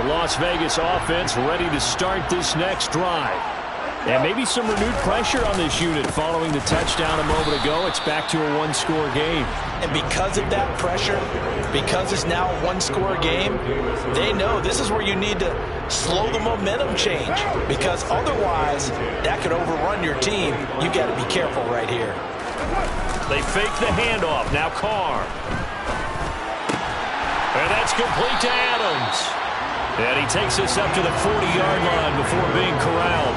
Las Vegas offense ready to start this next drive. And maybe some renewed pressure on this unit following the touchdown a moment ago. It's back to a one-score game. And because of that pressure, because it's now a one-score game, they know this is where you need to slow the momentum change. Because otherwise, that could overrun your team. You got to be careful right here. They fake the handoff. Now Carr. And that's complete to Adams. And he takes us up to the 40-yard line before being corralled.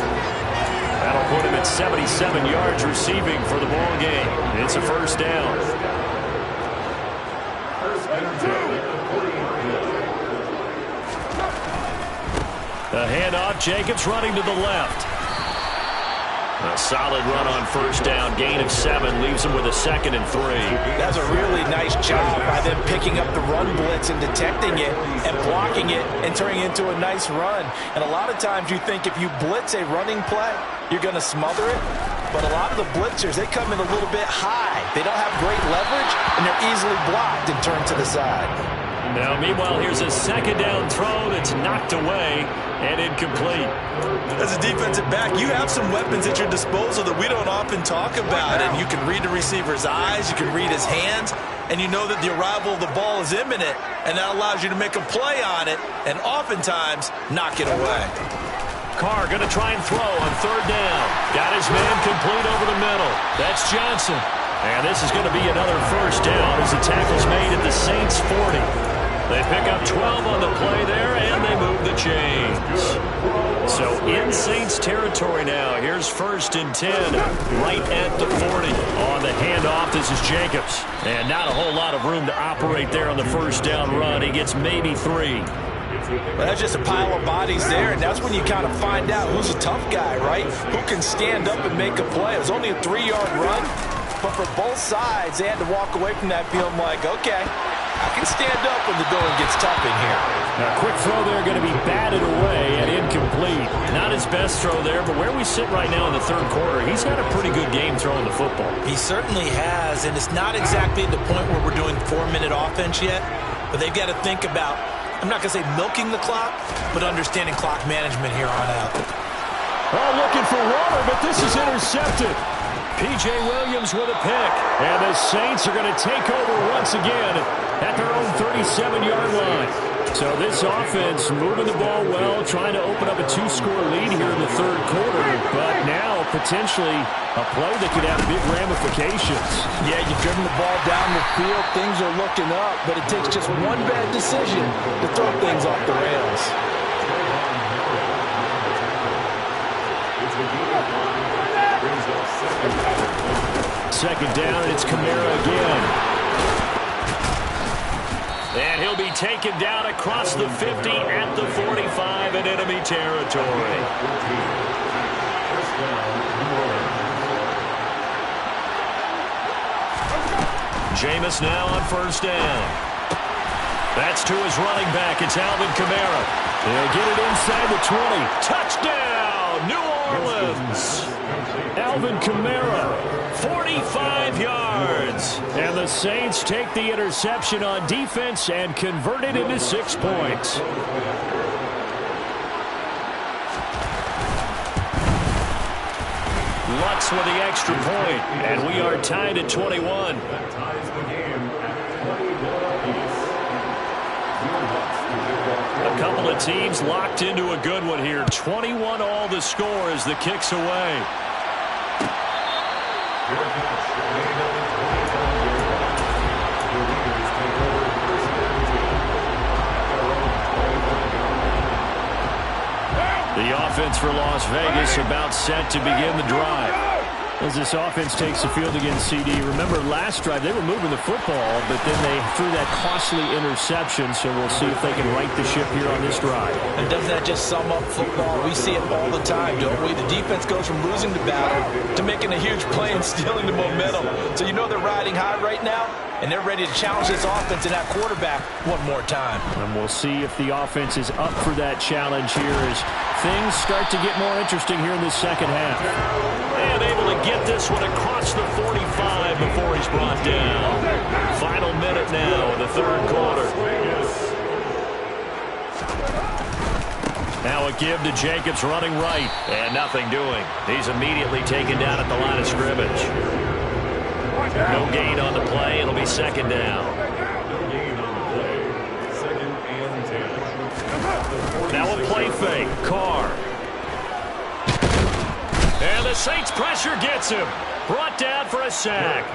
That'll put him at 77 yards receiving for the ball game. It's a first down. The handoff, Jacobs running to the left. A solid run on first down, gain of 7, leaves him with a 2nd and 3. That's a really nice job by them picking up the run blitz and detecting it and blocking it and turning it into a nice run. And a lot of times you think if you blitz a running play, you're going to smother it. But a lot of the blitzers, they come in a little bit high. They don't have great leverage, and they're easily blocked and turned to the side. Now, meanwhile, here's a second down throw that's knocked away and incomplete. As a defensive back, you have some weapons at your disposal that we don't often talk about. And you can read the receiver's eyes, you can read his hands, and you know that the arrival of the ball is imminent, and that allows you to make a play on it and oftentimes knock it away. Carr going to try and throw on third down. Got his man complete over the middle. That's Johnson. And this is going to be another first down as the tackle's made at the Saints 40. They pick up 12 on the play there, and they move the chains. So in Saints territory now. Here's 1st and 10 right at the 40. On the handoff, this is Jacobs. And not a whole lot of room to operate there on the first down run. He gets maybe 3. Well, that's just a pile of bodies there, and that's when you kind of find out who's a tough guy, right? Who can stand up and make a play. It was only a 3-yard run, but for both sides, they had to walk away from that feeling like, okay, I can stand up when the going gets tough in here. A quick throw there going to be batted away and incomplete. Not his best throw there, but where we sit right now in the third quarter, he's had a pretty good game throwing the football. He certainly has, and it's not exactly the point where we're doing 4-minute offense yet, but they've got to think about, I'm not going to say milking the clock, but understanding clock management here on out. Oh, looking for water, but this is intercepted. P.J. Williams with a pick. And the Saints are going to take over once again at their own 37-yard line. So this offense moving the ball well, trying to open up a 2-score lead here in the third quarter. But now potentially a play that could have big ramifications. Yeah, you've driven the ball down the field. Things are looking up, but it takes just one bad decision to throw things off the rails. Second down, and it's Kamara again. And he'll be taken down across the 50 at the 45 in enemy territory. Jameis now on first down. That's to his running back. It's Alvin Kamara. They'll get it inside the 20. Touchdown, New Orleans. Alvin Kamara, 45 yards. And the Saints take the interception on defense and convert it into 6 points. Lutz with the extra point, and we are tied at 21. A couple of teams locked into a good one here. 21 all the score as the kick's away. The offense for Las Vegas about set to begin the drive. As this offense takes the field against CD. Remember last drive they were moving the football, but then they threw that costly interception, so we'll see if they can right the ship here on this drive. And doesn't that just sum up football? We see it all the time, don't we? The defense goes from losing the battle to making a huge play and stealing the momentum. So you know they're riding high right now, and they're ready to challenge this offense and that quarterback one more time. And we'll see if the offense is up for that challenge here as things start to get more interesting here in the second half. And able to get this one across the 45 before he's brought down. Final minute now in the third quarter. Now a give to Jacobs running right. And nothing doing. He's immediately taken down at the line of scrimmage. No gain on the play. It'll be second down. Now a play fake. Carr. And the Saints pressure gets him. Brought down for a sack.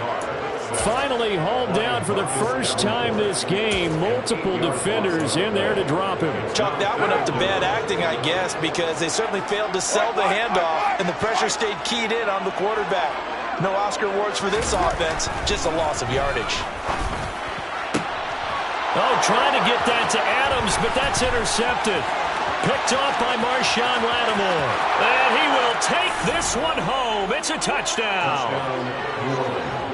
Finally hauled down for the first time this game. Multiple defenders in there to drop him. Chalk that one up to bad acting, I guess, because they certainly failed to sell the handoff, and the pressure stayed keyed in on the quarterback. No Oscar awards for this offense, just a loss of yardage. Oh, trying to get that to Adams, but that's intercepted. Picked off by Marshawn Lattimore. And he will take this one home. It's a touchdown.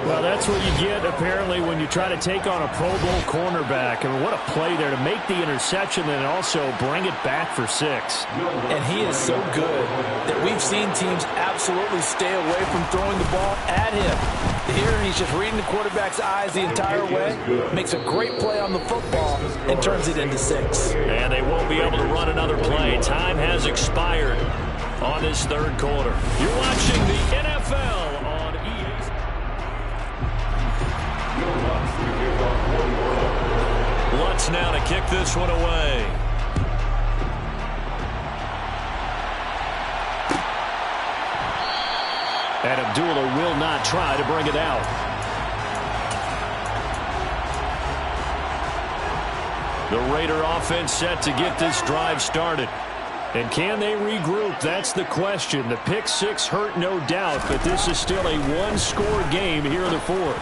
Well, that's what you get, apparently, when you try to take on a Pro Bowl cornerback. I mean, what a play there to make the interception and also bring it back for 6. And he is so good that we've seen teams absolutely stay away from throwing the ball at him. Here, he's just reading the quarterback's eyes the entire way, makes a great play on the football, and turns it into 6. And they won't be able to run another play. Time has expired on this third quarter. You're watching the NFL on EA. Lutz now to kick this one away. And Abdullah will not try to bring it out. The Raider offense set to get this drive started. And can they regroup? That's the question. The pick 6 hurt, no doubt, but this is still a one-score game here in the fourth.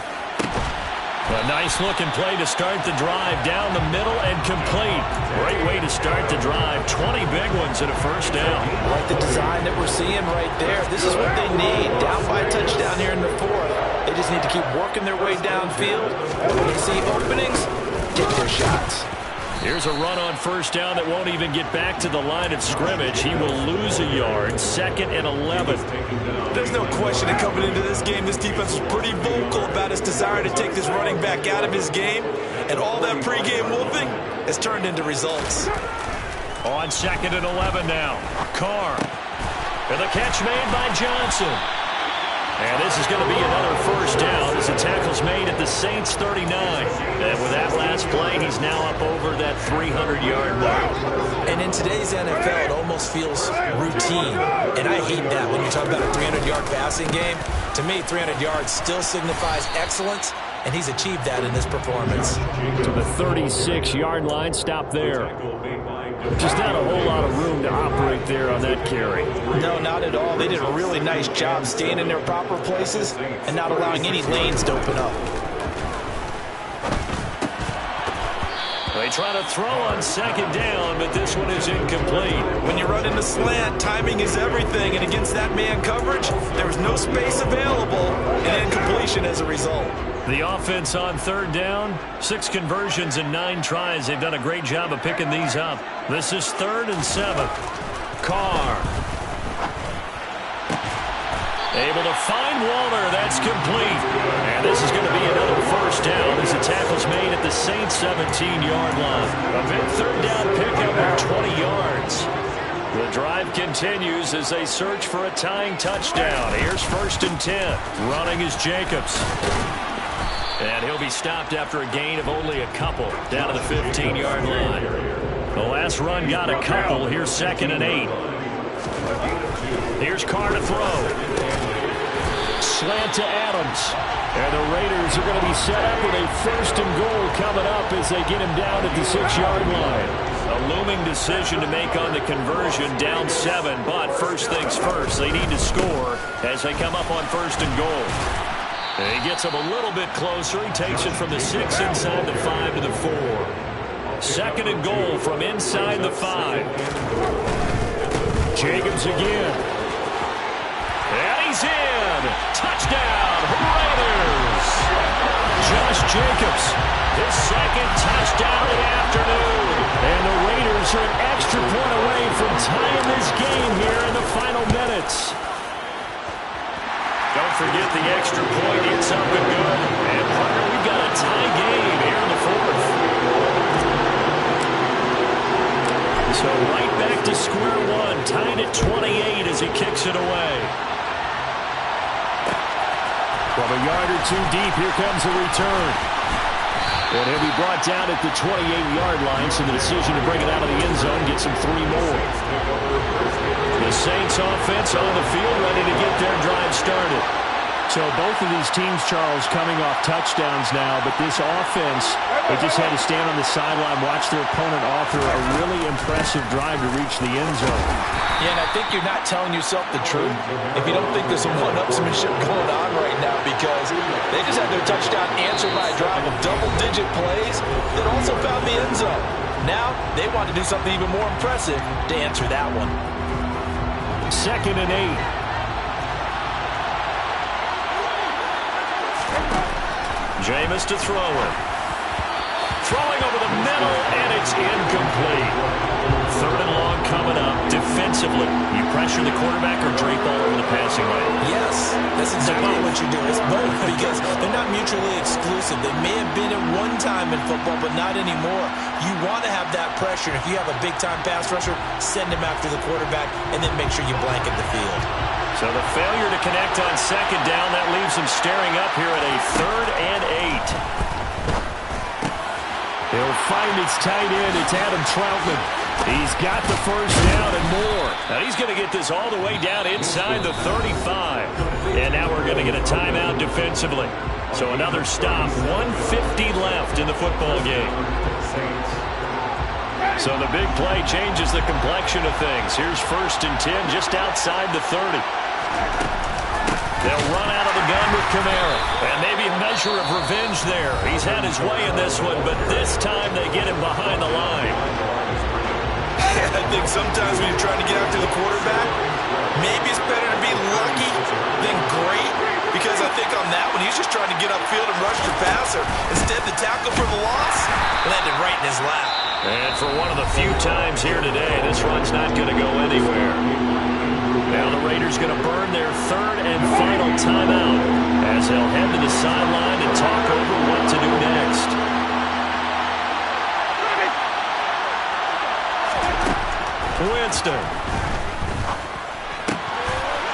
A nice-looking play to start the drive down the middle and complete. Great way to start the drive. 20 big ones and a first down. Like the design that we're seeing right there. This is what they need. Down by a touchdown here in the fourth. They just need to keep working their way downfield. When they see openings, take their shots. Here's a run on first down that won't even get back to the line of scrimmage. He will lose a yard. 2nd and 11. There's no question that coming into this game, this defense was pretty vocal about its desire to take this running back out of his game. And all that pregame wolfing has turned into results. On 2nd and 11 now. Carr. And the catch made by Johnson. And this is going to be another first down as the tackle's made at the Saints 39. And with that last play, he's now up over that 300-yard mark. And in today's NFL, it almost feels routine. And I hate that when you talk about a 300-yard passing game. To me, 300 yards still signifies excellence, and he's achieved that in this performance. To the 36-yard line, stop there. Just not a whole lot of room to operate there on that carry. No, not at all. They did a really nice job staying in their proper places and not allowing any lanes to open up. They try to throw on 2nd down, but this one is incomplete. When you run into slant, timing is everything, and against that man coverage, there was no space available, and incompletion as a result. The offense on 3rd down, 6 conversions and 9 tries. They've done a great job of picking these up. This is 3rd and 7. Carr. Able to find Waller. That's complete. And this is going to be another first down as the tackle's made at the Saints 17-yard line. A big 3rd down pickup of 20 yards. The drive continues as they search for a tying touchdown. Here's 1st and 10. Running is Jacobs. And he'll be stopped after a gain of only a couple down to the 15-yard line. The last run got a couple. Here's 2nd and 8. Here's Carr to throw. Slant to Adams. And the Raiders are going to be set up with a 1st and goal coming up as they get him down at the 6-yard line. A looming decision to make on the conversion, down 7. But first things first, they need to score as they come up on 1st and goal. And he gets him a little bit closer. He takes it from the 6 inside the 5 to the 4. 2nd and goal from inside the 5. Jacobs again. And he's in. Touchdown, Raiders. Josh Jacobs, his 2nd touchdown of the afternoon. And the Raiders are an extra point away from tying this game here in the final minutes. Don't forget the extra point. It's up and good. And Parker, we've got a tie game here in the 4th. So right back to square one, tied at 28 as he kicks it away. From a yard or two deep, here comes a return. And he'll be brought down at the 28-yard line, so the decision to bring it out of the end zone gets him 3 more. The Saints offense on the field, ready to get their drive started. So both of these teams, Charles, coming off touchdowns now, but this offense, they just had to stand on the sideline, watch their opponent offer a really impressive drive to reach the end zone. Yeah, and I think you're not telling yourself the truth if you don't think there's some one-upsmanship going on right now, because they just had their touchdown answered by a drive of double-digit plays that also found the end zone. Now they want to do something even more impressive to answer that one. 2nd and 8. Jameis to throw it. Throwing over the middle, and it's incomplete. 3rd and long coming up. Defensively, you pressure the quarterback or drape all over the passing lane? Yes, that's exactly what you do. It's both, because they're not mutually exclusive. They may have been at one time in football, but not anymore. You want to have that pressure. If you have a big-time pass rusher, send him after the quarterback, and then make sure you blanket the field. So the failure to connect on 2nd down, that leaves him staring up here at a 3rd and 8. He'll find his tight end. It's Adam Troutman. He's got the 1st down and more. Now he's going to get this all the way down inside the 35. And now we're going to get a timeout defensively. So another stop. 1:50 left in the football game. So the big play changes the complexion of things. Here's 1st and 10 just outside the 30. They'll run out of the gun with Kamara. And maybe a measure of revenge there. He's had his way in this one, but this time they get him behind the line. I think sometimes when you're trying to get after the quarterback, maybe it's better to be lucky than great. Because I think on that one, he's just trying to get upfield and rush your passer. Instead, the tackle for the loss landed right in his lap. And for one of the few times here today, this run's not going to go anywhere. Now the Raiders going to burn their 3rd and final timeout as they'll head to the sideline and talk over what to do next. Winston.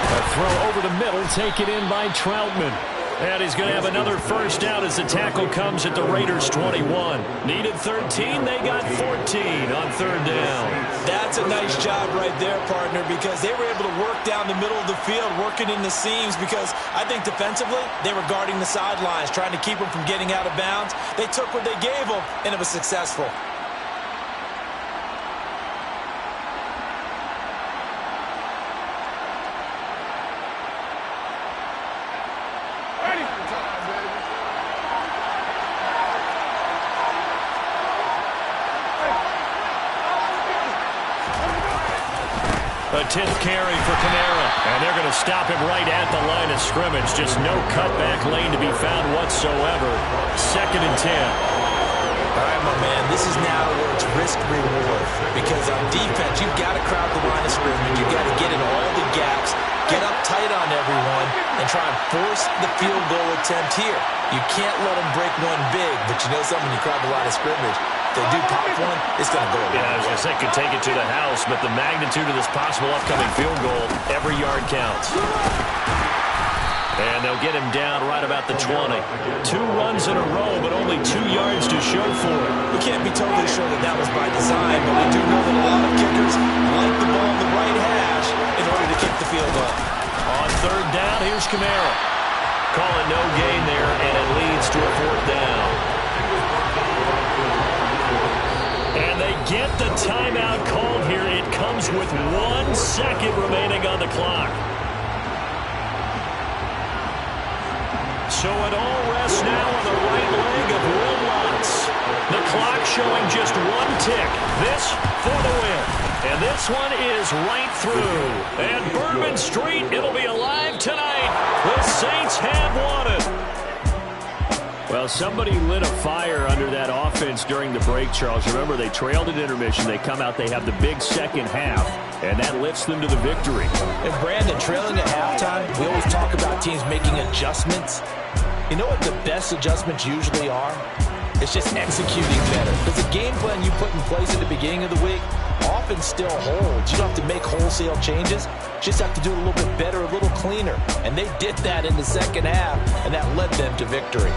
A throw over the middle, taken in by Troutman. And he's going to have another 1st down as the tackle comes at the Raiders' 21. Needed 13, they got 14 on 3rd down. That's a nice job right there, partner, because they were able to work down the middle of the field, working in the seams, because I think defensively, they were guarding the sidelines, trying to keep them from getting out of bounds. They took what they gave them, and it was successful. A 10th carry for Kamara, and they're going to stop him right at the line of scrimmage. Just no cutback lane to be found whatsoever. 2nd and 10. All right, my man, this is now where it's risk-reward, because on defense, you've got to crowd the line of scrimmage. You've got to get in all the gaps, get up tight on everyone, and try and force the field goal attempt here. You can't let them break one big, but you know something, when you crowd the line of scrimmage, if they do pop one, it's going to go away. Yeah, I was going to say, could take it to the house, but the magnitude of this possible upcoming field goal, every yard counts. And they'll get him down right about the 20. 2 runs in a row, but only 2 yards to show for it. We can't be totally sure that that was by design, but we do know that a lot of kickers like the ball in the right hash in order to kick the field goal. On 3rd down, here's Kamara. Calling no gain there, and it leads to a 4th down. And they get the timeout called here. It comes with 1 second remaining on the clock. So it all rests now on the right leg of Will Lutz. The clock showing just 1 tick. This for the win. And this one is right through. And Bourbon Street, it'll be alive tonight. The Saints have won it. Well, somebody lit a fire under that offense during the break, Charles. Remember, they trailed at intermission. They come out, they have the big second half, and that lifts them to the victory. And Brandon, trailing at halftime, we always talk about teams making adjustments. You know what the best adjustments usually are? It's just executing better. Because the game plan you put in place at the beginning of the week often still holds. You don't have to make wholesale changes. Just have to do it a little bit better, a little cleaner. And they did that in the second half, and that led them to victory.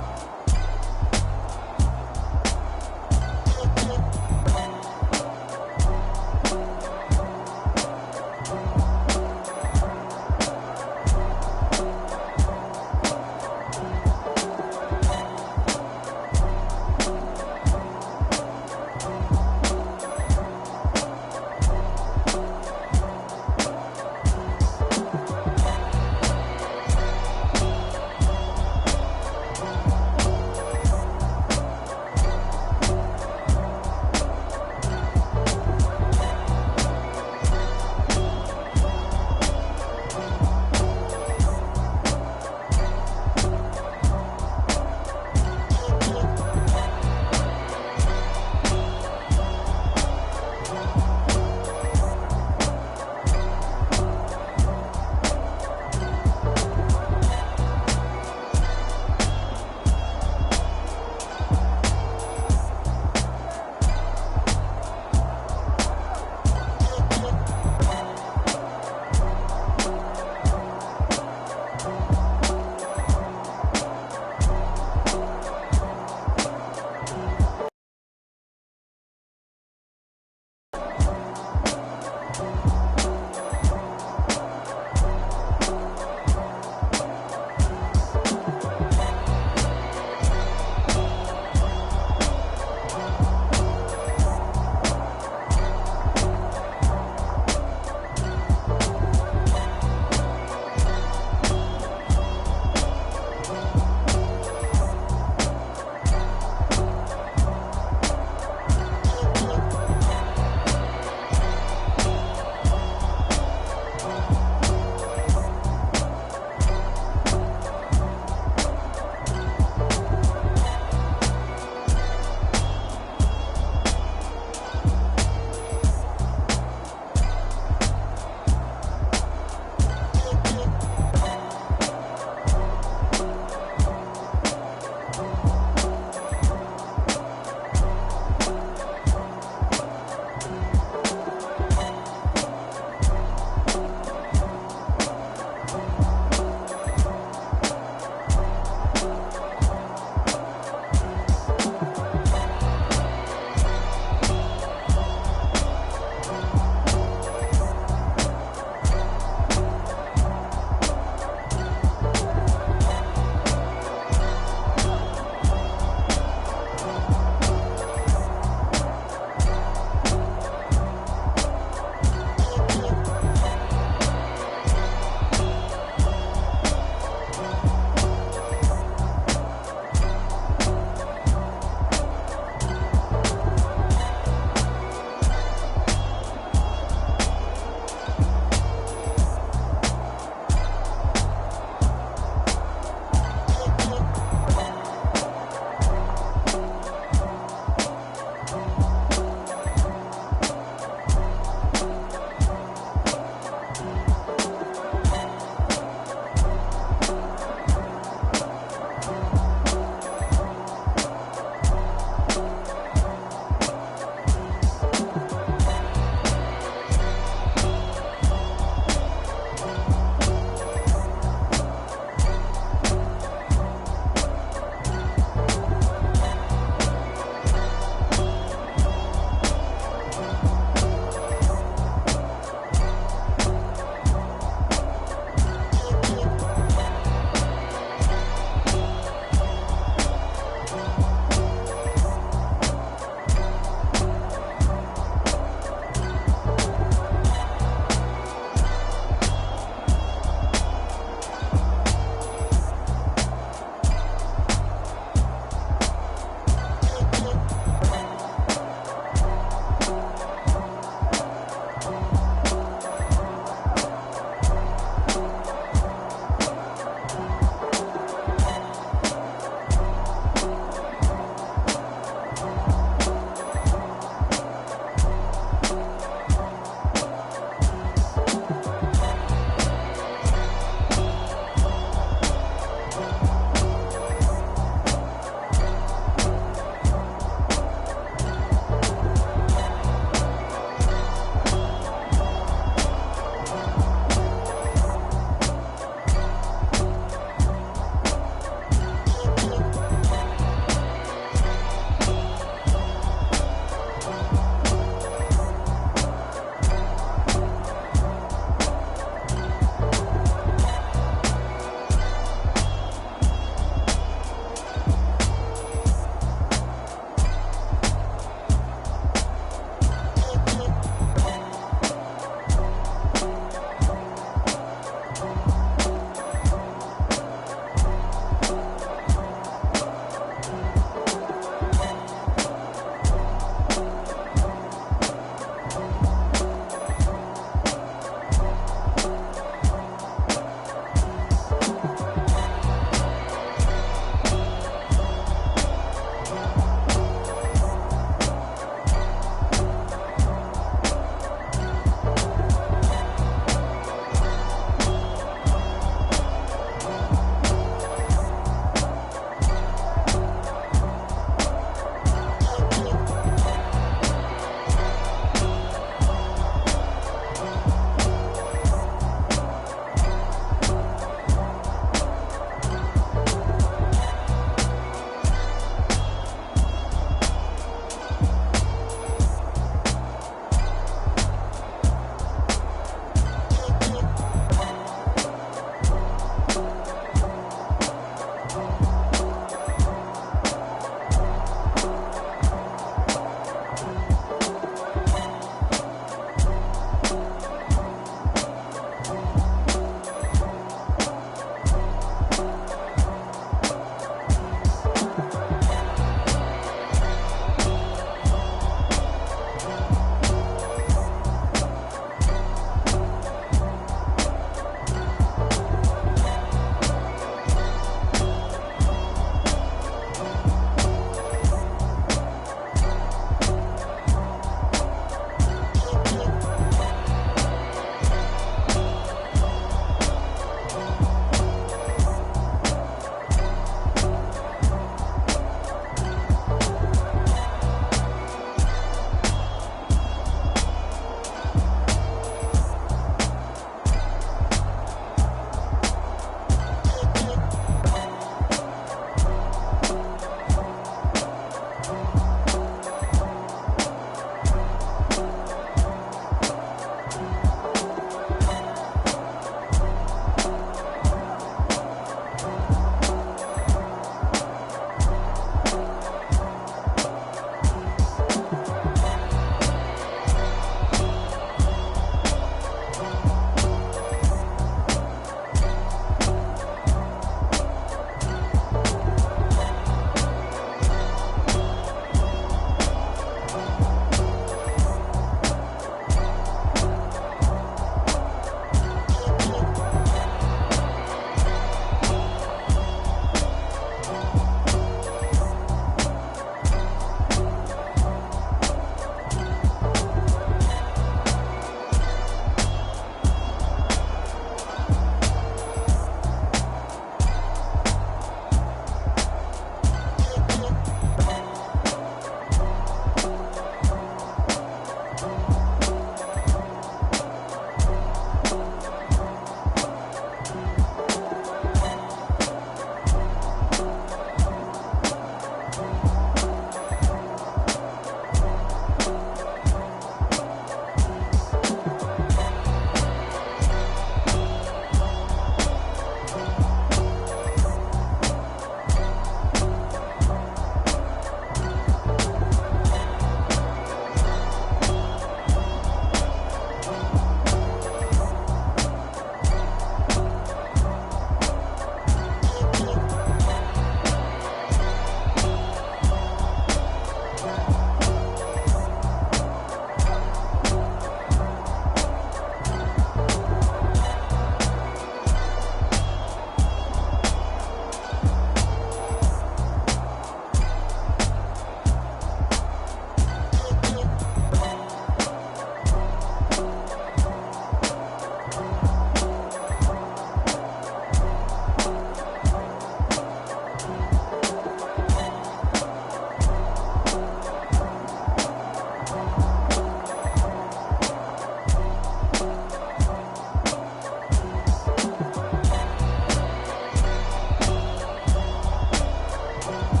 it.